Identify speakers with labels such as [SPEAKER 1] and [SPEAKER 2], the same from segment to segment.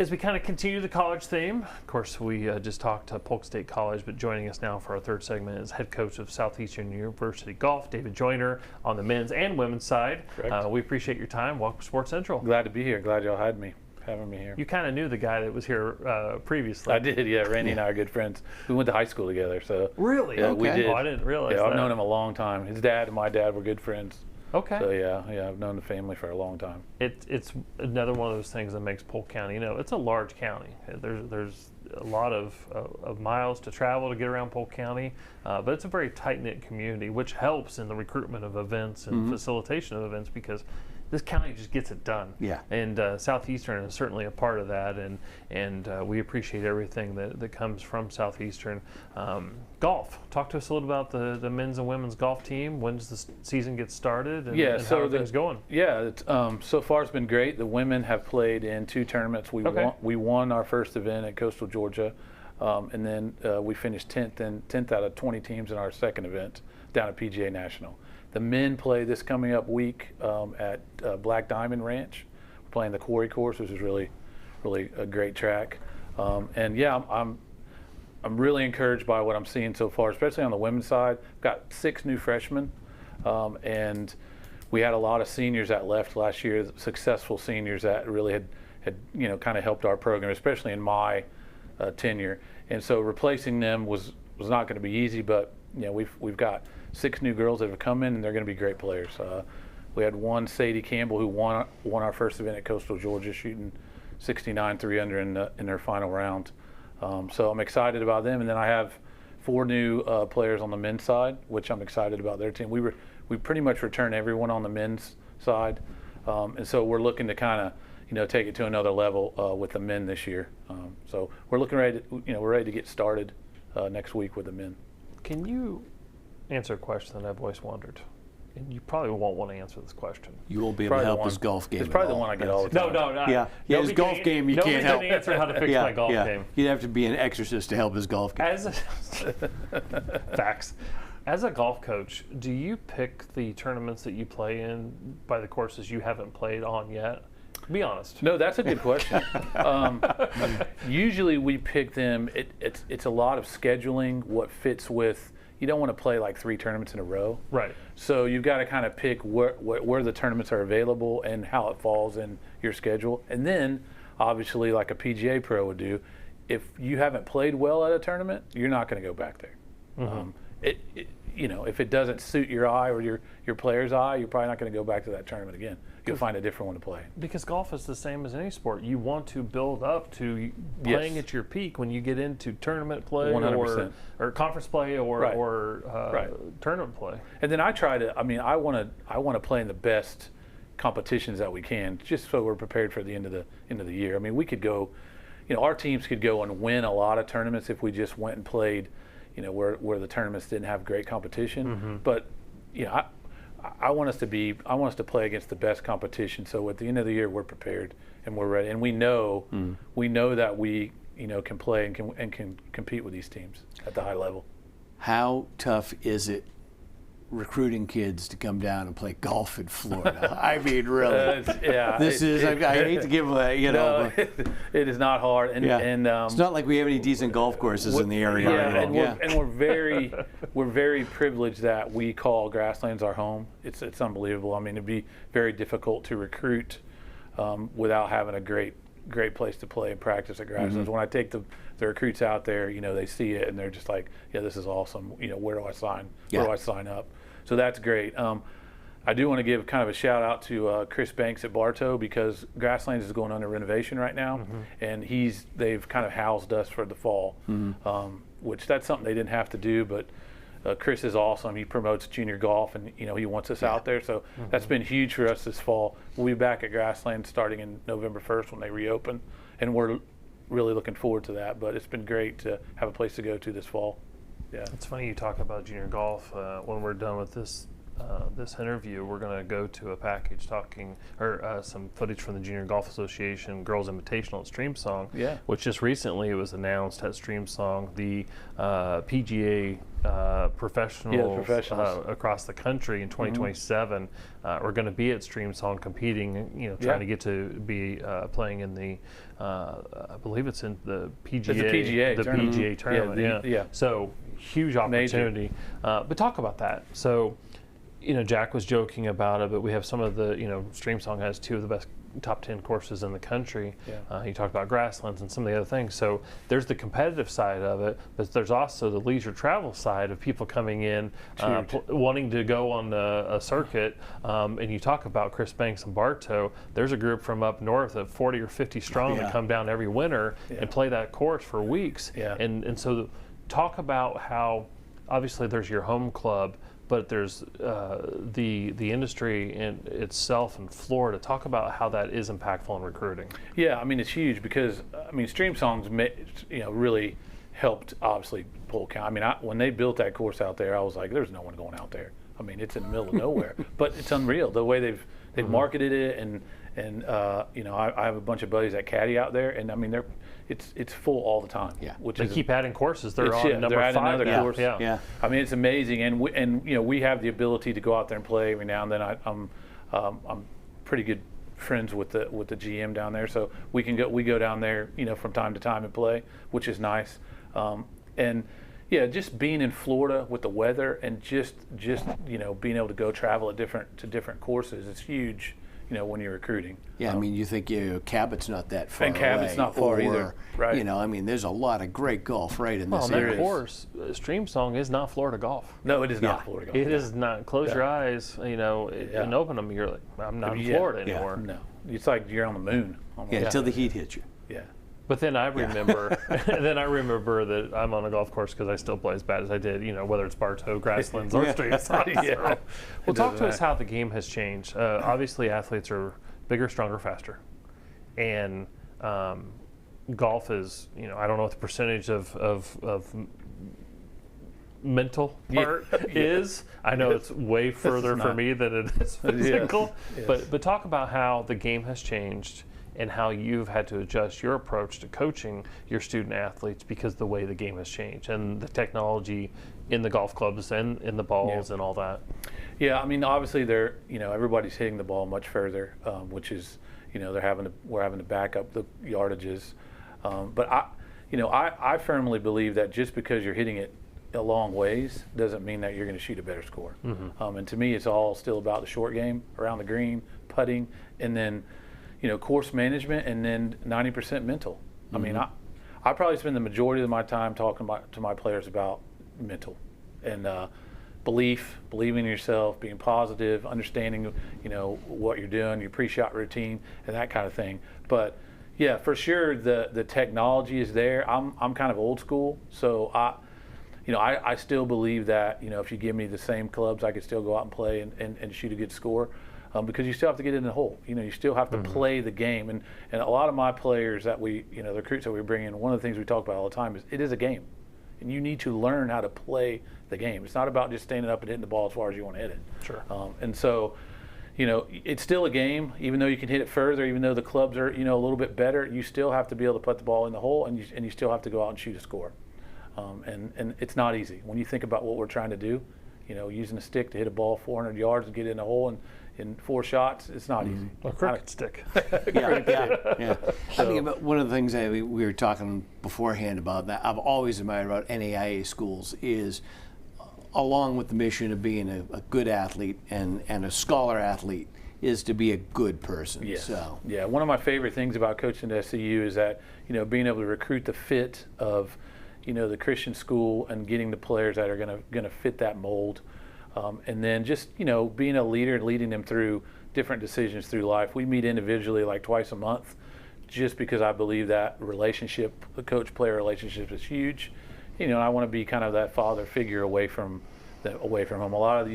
[SPEAKER 1] As we kind of continue the college theme, of course, we just talked to Polk State College, but joining us now for our third segment is head coach of Southeastern University Golf, David Joyner, on the men's and women's side. We appreciate your time. Welcome to Sports Central.
[SPEAKER 2] Glad to be here. Glad y'all having me here.
[SPEAKER 1] You kind of knew the guy that was here previously.
[SPEAKER 2] I did, yeah. Randy and I are good friends. We went to high school together, so.
[SPEAKER 1] Really?
[SPEAKER 2] Yeah,
[SPEAKER 1] okay.
[SPEAKER 2] we did.
[SPEAKER 1] Oh, I didn't realize
[SPEAKER 2] that.
[SPEAKER 1] I've
[SPEAKER 2] known him a long time. His dad and my dad were good friends.
[SPEAKER 1] Okay.
[SPEAKER 2] So yeah, I've known the family for a long time.
[SPEAKER 1] It's another one of those things that makes Polk County, it's a large county. There's a lot of miles to travel to get around Polk County, but it's a very tight-knit community, which helps in the recruitment of events and facilitation of events because this county just gets it done.
[SPEAKER 3] Yeah.
[SPEAKER 1] And Southeastern is certainly a part of that, and we appreciate everything that comes from Southeastern. Golf. Talk to us a little about the men's and women's golf team. When does the season get started, and how are things going?
[SPEAKER 2] Yeah, so far it's been great. The women have played in 2 tournaments. We won our first event at Coastal Georgia, and then we finished 10th out of 20 teams in our second event down at PGA National. The men play this coming up week at Black Diamond Ranch. We're playing the Quarry Course, which is really a great track. And yeah, I'm really encouraged by what I'm seeing so far, especially on the women's side. We've got 6 new freshmen, and we had a lot of seniors that left last year, successful seniors that really had kind of helped our program, especially in my tenure. And so replacing them was not going to be easy, but we've got 6 new girls that have come in, and they're going to be great players. We had one, Sadie Campbell, who won our first event at Coastal Georgia, shooting 69 3-under in their final round. So I'm excited about them. And then I have 4 new players on the men's side, which I'm excited about their team. We pretty much return everyone on the men's side, and so we're looking to kind of take it to another level with the men this year. So we're looking we're ready to get started next week with the men.
[SPEAKER 1] Can you answer a question that I've always wondered? And you probably won't want to answer this question.
[SPEAKER 3] You won't be able to help his golf game.
[SPEAKER 2] It's probably the one I get all the time.
[SPEAKER 1] No.
[SPEAKER 3] Yeah, his golf game you can't help.
[SPEAKER 1] Nobody can answer how to fix my golf game.
[SPEAKER 3] You'd have to be an exorcist to help his golf game.
[SPEAKER 1] Facts. As a golf coach, do you pick the tournaments that you play in by the courses you haven't played on yet? Be honest.
[SPEAKER 2] No, that's a good question. Usually we pick them. It's a lot of scheduling. What fits with. You don't want to play like 3 tournaments in a row.
[SPEAKER 1] Right.
[SPEAKER 2] So you've got to kind of pick where the tournaments are available and how it falls in your schedule. And then, obviously, like a PGA pro would do, if you haven't played well at a tournament, you're not going to go back there.
[SPEAKER 1] Mm-hmm.
[SPEAKER 2] If it doesn't suit your eye or your player's eye, you're probably not going to go back to that tournament again. You'll find a different one to play.
[SPEAKER 1] Because golf is the same as any sport. You want to build up to playing at your peak when you get into tournament play
[SPEAKER 2] 100%.
[SPEAKER 1] or conference play or tournament play. And
[SPEAKER 2] then I want to play in the best competitions that we can, just so we're prepared for the end of the year. I mean, we could go, our teams could go and win a lot of tournaments if we just went and played, where the tournaments didn't have great competition.
[SPEAKER 1] Mm-hmm.
[SPEAKER 2] But I want us to play against the best competition. So at the end of the year, we're prepared and we're ready, and we know that we can play and can compete with these teams at the high level.
[SPEAKER 3] How tough is it recruiting kids to come down and play golf in Florida? I mean, really.
[SPEAKER 2] I
[SPEAKER 3] hate to give
[SPEAKER 2] no, it is not hard, and
[SPEAKER 3] it's not like we have any decent golf courses in the area.
[SPEAKER 2] And we're very privileged that we call Grasslands our home. It's unbelievable. I mean, it'd be very difficult to recruit without having a great place to play and practice at Grasslands. Mm-hmm. When I take the recruits out there, they see it and they're just like, yeah, this is awesome. Where do I sign? Where do I sign up? So that's great. I do want to give kind of a shout out to Chris Banks at Bartow, because Grasslands is going under renovation right now, and they've kind of housed us for the fall, which that's something they didn't have to do, but Chris is awesome. He promotes junior golf, and he wants us out there, so that's been huge for us this fall. We'll be back at Grasslands starting in November 1st when they reopen, and we're really looking forward to that. But it's been great to have a place to go to this fall. Yeah,
[SPEAKER 1] it's funny you talk about junior golf. When we're done with this interview, we're going to go to a package some footage from the Junior Golf Association Girls Invitational at Streamsong, which just recently it was announced at Streamsong the PGA professionals across the country in 2027 are going to be at Streamsong competing, trying to get to be playing in the, I believe it's in the PGA, PGA tournament. So huge opportunity. But talk about that. So, Jack was joking about it, but we have some of the, Streamsong has 2 of the best top 10 courses in the country. You talked about grasslands and some of the other things. So there's the competitive side of it, but there's also the leisure travel side of people coming in wanting to go on a circuit. And you talk about Chris Banks and Bartow. There's a group from up north of 40 or 50 strong that come down every winter and play that course for weeks. And so talk about how obviously there's your home club, but there's the industry in itself in Florida. Talk about how that is impactful in recruiting.
[SPEAKER 2] Yeah, I mean, it's huge because, Streamsong's really helped, obviously, Polk County. When they built that course out there, I was like, there's no one going out there. It's in the middle of nowhere. But it's unreal, the way they've marketed it, and I have a bunch of buddies that caddy out there, and it's full all the time.
[SPEAKER 1] They keep adding courses. They're on number 5
[SPEAKER 2] another
[SPEAKER 1] now.
[SPEAKER 2] course. It's amazing, and we have the ability to go out there and play every now and then. I'm pretty good friends with the GM down there, so we go down there from time to time and play, which is nice. And just being in Florida with the weather and just being able to go travel to different courses is huge. When you're recruiting.
[SPEAKER 3] You think Cabot's not that far
[SPEAKER 2] away. And Cabot's not far either. Right.
[SPEAKER 3] There's a lot of great golf right in this area.
[SPEAKER 1] Of course, Streamsong is not Florida golf.
[SPEAKER 2] No, it is not Florida golf.
[SPEAKER 1] It is not. Close your eyes, and open them. You're like, I'm not in Florida anymore.
[SPEAKER 2] No, it's like you're on the moon.
[SPEAKER 3] Until the heat hits you.
[SPEAKER 2] Yeah.
[SPEAKER 1] But then I remember, that I'm on a golf course because I still play as bad as I did. Whether it's Bartow, grasslands, or Streamsong. Well, talk to us how the game has changed. Obviously, athletes are bigger, stronger, faster, and golf is. I don't know what the percentage of mental part is. I know it's way further for me than it is physical. But talk about how the game has changed and how you've had to adjust your approach to coaching your student athletes because the way the game has changed and the technology in the golf clubs and in the balls and all that.
[SPEAKER 2] Yeah, obviously everybody's hitting the ball much further, which is, we're having to back up the yardages. But I firmly believe that just because you're hitting it a long ways doesn't mean that you're going to shoot a better score. And to me, it's all still about the short game, around the green, putting, and then course management, and then 90% mental. I probably spend the majority of my time talking to my players about mental and believing in yourself, being positive, understanding what you're doing, your pre-shot routine, and that kind of thing. But yeah, for sure the technology is there. I'm kind of old school, so I still believe that if you give me the same clubs, I could still go out and play and shoot a good score. Because you still have to get in the hole. You still have to play the game. And a lot of my players that the recruits that we bring in, one of the things we talk about all the time is it is a game. And you need to learn how to play the game. It's not about just standing up and hitting the ball as far as you want to hit it.
[SPEAKER 1] Sure.
[SPEAKER 2] And so, it's still a game, even though you can hit it further, even though the clubs are, a little bit better, you still have to be able to put the ball in the hole, and you still have to go out and shoot a score. And it's not easy. When you think about what we're trying to do, using a stick to hit a ball 400 yards and get in the hole and in 4 shots, it's not easy.
[SPEAKER 1] A cricket stick.
[SPEAKER 3] Yeah. I think about one of the things that we were talking beforehand about that I've always admired about NAIA schools is, along with the mission of being a good athlete and a scholar athlete, is to be a good person.
[SPEAKER 2] Yes.
[SPEAKER 3] So.
[SPEAKER 2] Yeah, one of my favorite things about coaching at SEU is that, being able to recruit the fit of, the Christian school and getting the players that are going to fit that mold. And then just, being a leader and leading them through different decisions through life. We meet individually like twice a month just because I believe that relationship, the coach-player relationship is huge. I want to be kind of that father figure away from home. A lot of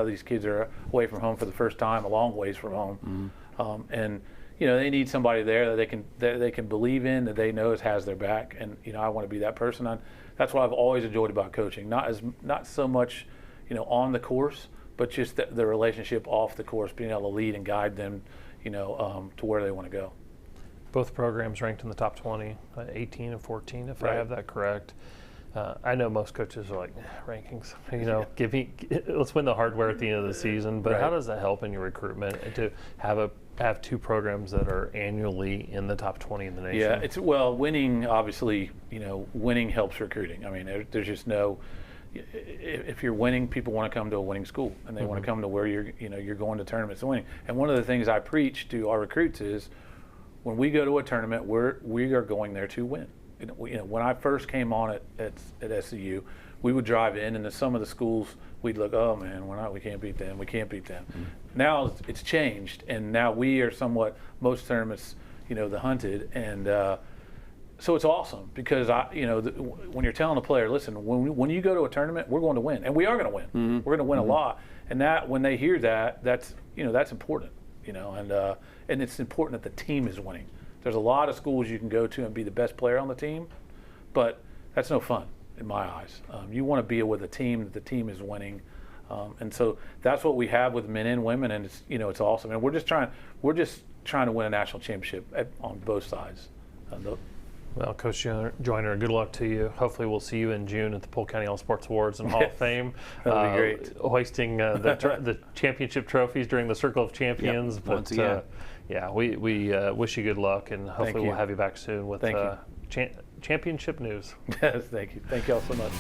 [SPEAKER 2] these kids are away from home for the first time, a long ways from home. And, they need somebody there that they can believe in, that they know has their back. And, I want to be that person. That's what I've always enjoyed about coaching. Not so much, on the course, but just the relationship off the course, being able to lead and guide them, to where they want to go.
[SPEAKER 1] Both programs ranked in the top 20, 18 and 14, if I have that correct. I know most coaches are like, rankings, let's win the hardware at the end of the season, but how does that help in your recruitment to have two programs that are annually in the top 20 in the nation?
[SPEAKER 2] Yeah, winning, obviously, winning helps recruiting. I mean, there's just no, if you're winning, people want to come to a winning school, and they want to come to where you're going to tournaments and winning. And one of the things I preach to our recruits is, when we go to a tournament, we are going there to win. When I first came on at SEU, we would drive in, and some of the schools we'd look, oh man, we can't beat them. Mm-hmm. Now it's changed, and now we are somewhat, most tournaments, the hunted, and so it's awesome because when you're telling a player, listen, when you go to a tournament, we're going to win, and we are going to win. Mm-hmm. We're going to win a lot, and that when they hear that, that's important, and it's important that the team is winning. There's a lot of schools you can go to and be the best player on the team, but that's no fun in my eyes. You want to be with a team that the team is winning, and so that's what we have with men and women, and it's awesome. And we're just trying to win a national championship on both sides.
[SPEAKER 1] Well, Coach Joyner, good luck to you. Hopefully we'll see you in June at the Polk County All-Sports Awards and Hall of Fame.
[SPEAKER 2] That'll be great.
[SPEAKER 1] Hoisting the championship trophies during the Circle of Champions.
[SPEAKER 3] Yep, once again.
[SPEAKER 1] We wish you good luck, and hopefully we'll have you back soon with championship news.
[SPEAKER 2] Yes, thank you. Thank you all so much.